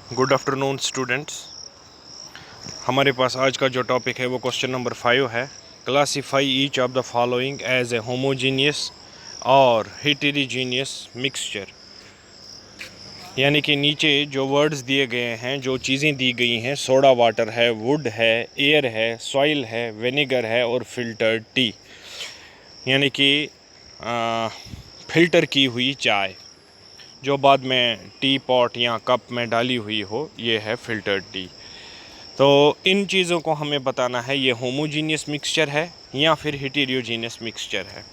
Good afternoon students. हमारे पास आज का जो टॉपिक है वो क्वेश्चन नंबर 5 है। Classify each of the following as a homogeneous और हेटेरोजीनियस मिक्सचर। यानी कि नीचे जो वर्ड्स दिए गए हैं, जो चीज़ें दी गई हैं, सोडा वाटर है, वुड है, एयर है, सॉइल है, विनेगर है और फिल्टर्ड टी, यानी कि फ़िल्टर की हुई चाय जो बाद में टी पॉट या कप में डाली हुई हो, ये है फ़िल्टर्ड टी। तो इन चीज़ों को हमें बताना है ये होमोजीनियस मिक्सचर है या फिर हेटेरोजीनियस मिक्सचर है।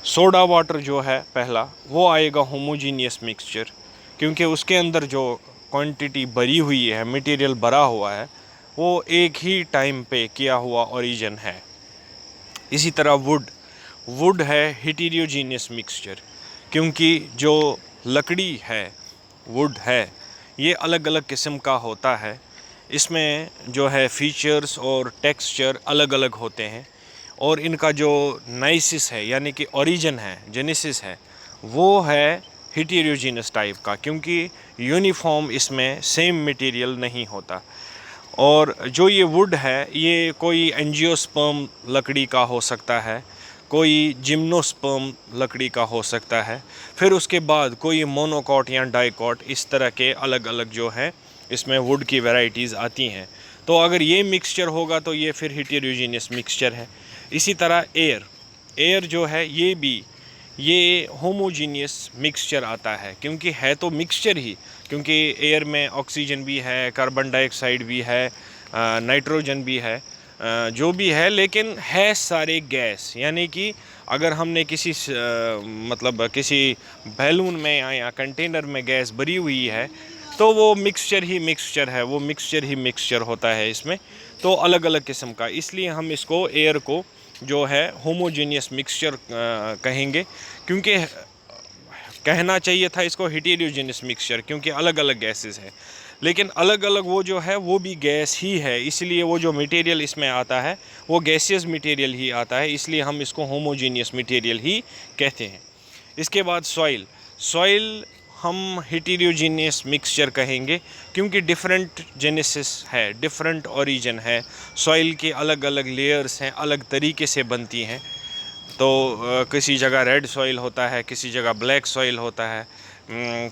सोडा वाटर जो है पहला, वो आएगा होमोजीनियस मिक्सचर, क्योंकि उसके अंदर जो क्वांटिटी भरी हुई है, मटेरियल भरा हुआ है, वो एक ही टाइम पे किया हुआ ओरिजिन है। इसी तरह वुड है हेटेरोजीनियस मिक्सचर, क्योंकि जो लकड़ी है, वुड है, ये अलग अलग किस्म का होता है। इसमें जो है फीचर्स और टेक्सचर अलग अलग होते हैं, और इनका जो नाइसिस है यानी कि ओरिजिन है, जेनेसिस है, वो है हेटेरोजीनियस टाइप का, क्योंकि यूनिफॉर्म इसमें सेम मटेरियल नहीं होता। और जो ये वुड है, ये कोई एंजियोस्पर्म लकड़ी का हो सकता है, कोई जिम्नोस्पर्म लकड़ी का हो सकता है, फिर उसके बाद कोई मोनोकॉट या डाइकॉट, इस तरह के अलग अलग जो है इसमें वुड की वैरायटीज़ आती हैं। तो अगर ये मिक्सचर होगा तो ये फिर हेटेरोजीनियस मिक्सचर है। इसी तरह एयर जो है, ये होमोजीनियस मिक्सचर आता है, क्योंकि है तो मिक्सचर ही, क्योंकि एयर में ऑक्सीजन भी है, कार्बन डाइऑक्साइड भी है, नाइट्रोजन भी है, जो भी है, लेकिन है सारे गैस। यानी कि अगर हमने मतलब किसी बैलून में या कंटेनर में गैस भरी हुई है, तो वो मिक्सचर ही मिक्सचर है, वो मिक्सचर ही मिक्सचर होता है इसमें। तो अलग अलग किस्म का, इसलिए हम इसको एयर को जो है होमोजीनियस मिक्सचर कहेंगे। क्योंकि कहना चाहिए था इसको हेटेरोजीनियस मिक्सचर, क्योंकि अलग अलग गैसेस है, लेकिन अलग अलग वो जो है वो भी गैस ही है, इसलिए वो जो मटेरियल इसमें आता है वो गैसियस मटेरियल ही आता है, इसलिए हम इसको होमोजीनियस मटेरियल ही कहते हैं। इसके बाद सॉइल हम हेटेरोजीनियस मिक्सचर कहेंगे, क्योंकि डिफरेंट जेनेसिस है, डिफरेंट ओरिजिन है, सॉइल के अलग अलग लेयर्स हैं, अलग तरीके से बनती हैं। तो किसी जगह रेड सॉइल होता है, किसी जगह ब्लैक सॉइल होता है,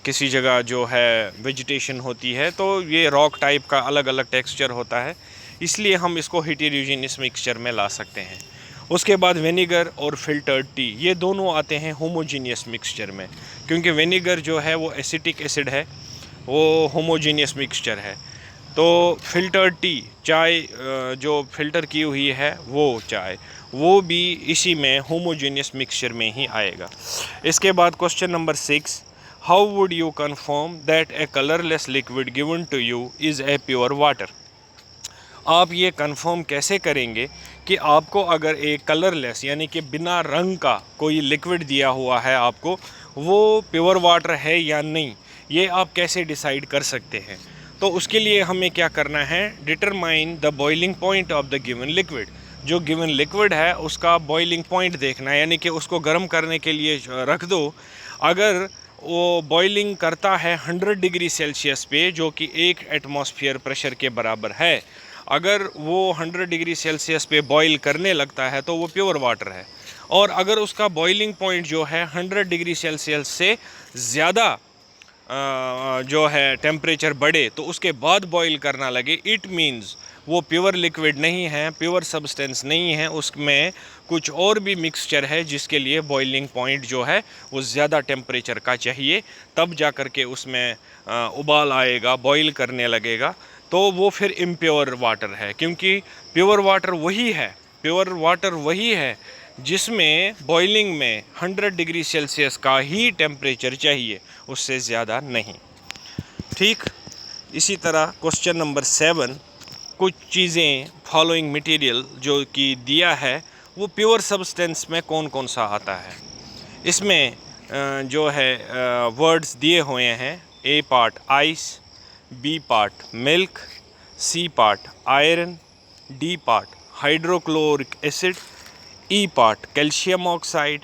किसी जगह जो है वेजिटेशन होती है, तो ये रॉक टाइप का अलग अलग टेक्सचर होता है, इसलिए हम इसको हेटेरोजीनियस मिक्सचर में ला सकते हैं। उसके बाद विनेगर और फिल्टर्ड टी, ये दोनों आते हैं होमोजीनियस मिक्सचर में, क्योंकि विनेगर जो है वो एसिटिक एसिड है, वो होमोजीनियस मिक्सचर है। तो फिल्टर्ड टी, चाय जो फ़िल्टर की हुई है वो चाय, वो भी इसी में होमोजेनियस मिक्सचर में ही आएगा। इसके बाद question number 6, how would you confirm that a colourless liquid given to you is a pure water. आप ये कंफर्म कैसे करेंगे कि आपको अगर एक कलरलेस यानी कि बिना रंग का कोई लिक्विड दिया हुआ है आपको, वो प्योर वाटर है या नहीं, ये आप कैसे डिसाइड कर सकते हैं। तो उसके लिए हमें क्या करना है, determine the boiling point of the given liquid. जो गिवन लिक्विड है उसका बॉइलिंग पॉइंट देखना है, यानी कि उसको गर्म करने के लिए रख दो। अगर वो बॉइलिंग करता है 100 डिग्री सेल्सियस पे, जो कि 1 एटमॉस्फेयर प्रेशर के बराबर है, अगर वो 100 डिग्री सेल्सियस पे बॉईल करने लगता है तो वो प्योर वाटर है। और अगर उसका बॉइलिंग पॉइंट जो है 100 डिग्री सेल्सियस से ज़्यादा जो है टेम्परेचर बढ़े, तो उसके बाद बॉईल करना लगे, इट मीन्स वो प्योर लिक्विड नहीं है, प्योर सब्सटेंस नहीं है, उसमें कुछ और भी मिक्सचर है, जिसके लिए बॉइलिंग पॉइंट जो है वो ज़्यादा टेम्परेचर का चाहिए, तब जा कर के उसमें उबाल आएगा, बॉईल करने लगेगा, तो वो फिर इम्प्योर वाटर है। क्योंकि प्योर वाटर वही है जिसमें बॉइलिंग में 100 डिग्री सेल्सियस का ही टेम्परेचर चाहिए, उससे ज़्यादा नहीं। ठीक। इसी तरह क्वेश्चन नंबर 7, कुछ चीज़ें फॉलोइंग मटेरियल जो कि दिया है वो प्योर सब्सटेंस में कौन कौन सा आता है। इसमें जो है वर्ड्स दिए हुए हैं, A part ice, B part milk, C part iron, D part hydrochloric acid, E part calcium oxide,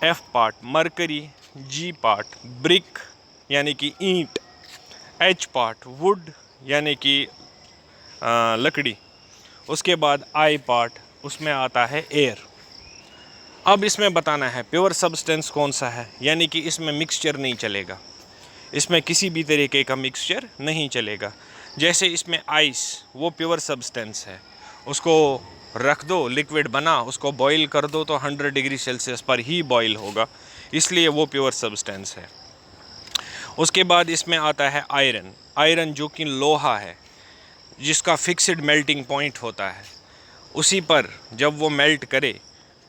F part mercury, G part brick यानी कि ईंट, एच पार्ट वुड यानी कि लकड़ी, उसके बाद आई पार्ट उसमें आता है एयर। अब इसमें बताना है प्योर सब्सटेंस कौन सा है, यानी कि इसमें मिक्सचर नहीं चलेगा, इसमें किसी भी तरीके का मिक्सचर नहीं चलेगा। जैसे इसमें आइस वो प्योर सब्सटेंस है, उसको रख दो लिक्विड बना, उसको बॉईल कर दो तो 100 डिग्री सेल्सियस पर ही बॉईल होगा, इसलिए वो प्योर सब्सटेंस है। उसके बाद इसमें आता है आयरन। आयरन जो कि लोहा है, जिसका फिक्स्ड मेल्टिंग पॉइंट होता है, उसी पर जब वो मेल्ट करे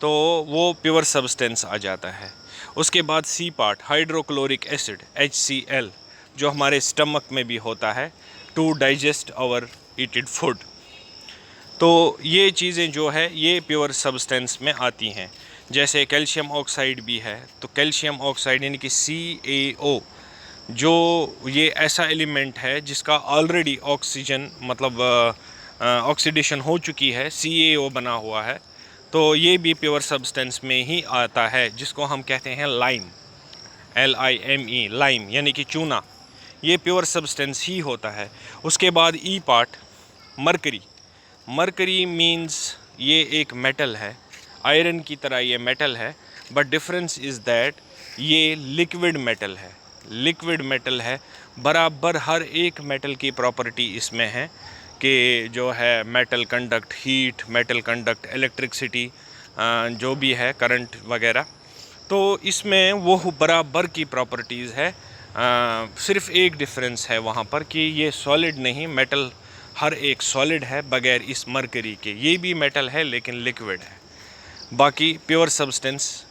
तो वो प्योर सब्सटेंस आ जाता है। उसके बाद C part hydrochloric acid HCl, जो हमारे स्टमक में भी होता है to digest our eated food. तो ये चीज़ें जो है ये प्योर सब्सटेंस में आती हैं। जैसे कैल्शियम ऑक्साइड भी है, तो कैल्शियम ऑक्साइड यानी कि CaO, जो ये ऐसा एलिमेंट है जिसका ऑलरेडी ऑक्सीजन मतलब ऑक्सीडेशन हो चुकी है, CaO बना हुआ है, तो ये भी प्योर सब्सटेंस में ही आता है, जिसको हम कहते हैं लाइम, LIME, लाइम यानी कि चूना, ये प्योर सब्सटेंस ही होता है। उसके बाद ई पार्ट मरकरी। मरकरी मींस ये एक मेटल है, आयरन की तरह ये मेटल है, बट डिफरेंस इज़ दैट ये लिक्विड मेटल है। लिक्विड मेटल है, बराबर हर एक मेटल की प्रॉपर्टी इसमें है कि जो है metal conduct heat, metal conduct electricity, जो भी है करंट वगैरह, तो इसमें वो बराबर की प्रॉपर्टीज़ है। सिर्फ एक डिफरेंस है वहाँ पर कि ये सॉलिड नहीं, मेटल हर एक सॉलिड है बगैर इस मरकरी के, ये भी मेटल है लेकिन लिक्विड है। बाकी प्योर सब्सटेंस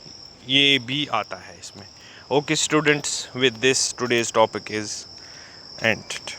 ये भी आता है इसमें। Okay students, with this today's topic is ended.